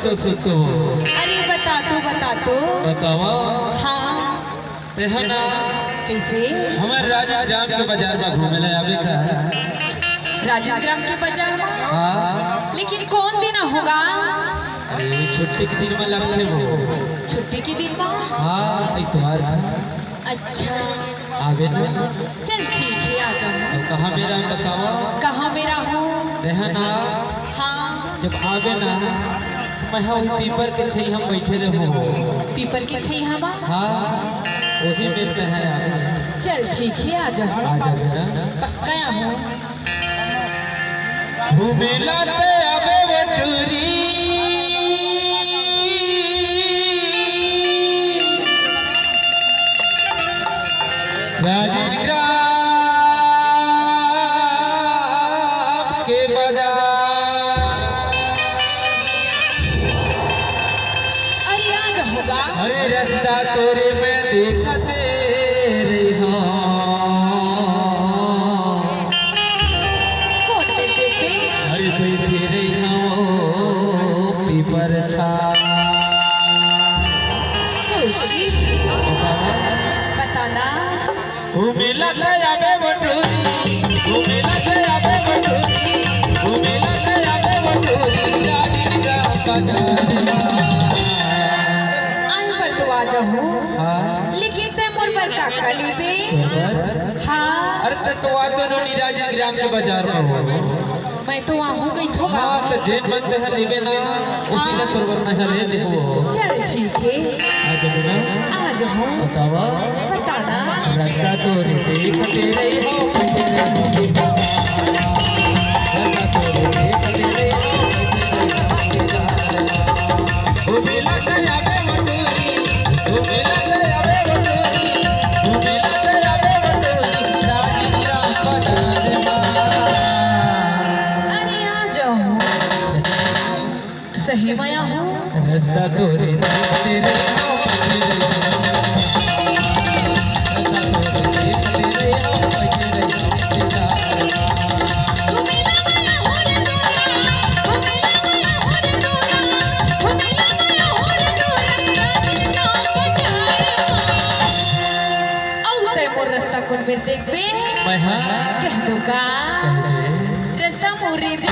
सुतो। अरे बता तो बतावा। हाँ तेहना कैसे हमारे राजा ग्राम के बाजार में घूमे ले आवे का। राजा ग्राम के बाजार में? हाँ लेकिन कौन दिन होगा? अरे वो छुट्टी के दिन में लगते वो। छुट्टी के दिन में? हाँ इतवार का। अच्छा आवे ना। चल ठीक है आ जाओ। अब कहाँ मेरा बतावा। कहाँ मेरा हूँ? तेहना हाँ जब आवे ना मैं हम पीपर के छई हम बैठे रहो। पीपर की छई हवा? हाँ वही में है आवे। चल ठीक है आ जाओ। आ जाओ ना। पक्का हूँ। घूमेला ते आवे बटूरी राजीव के बाजार। अरे आज होगा। अरे रास्ता तोरे में देखते रही हूँ। कौन देते थे? अरे बैठे रही हूँ पीपर छा। बताना। घूमेला ते आवे बटूरी घूमेला ते आवे बटूरी घूमेला ते आवे बटूरी राजीव का बाजार। आई पर तो आ जाओ। हाँ लेकिन ते मोर पर का कलीबे? हाँ अरे तो आ तो नो राजीव ग्राम के बाजार में हो। मैं तो आहू गई थोगा। हाँ तो जेन बनते हैं लिबे ना उसी ने परवर में है देखो। चल ठीक है आ जाओ ना। आ जाओ। बतावा। बताना। रास्ता तो रे देखते रही हो बैठे रही हो। रास्ता तो रे देखते रही हो घूमेला ते आवे बटूरी घूमेला ते आवे बटूरी घूमेला ते आवे बटूरी राजीव ग्राम बाजार में। अरे आ जाओ। सही माया हूँ। रास्ता तो रे देखते रही हो बैठे रही हो। रास्ता कौन मेरे देख बे? मैं हाँ कह दूँगा कह दे। रास्ता मोरे दे।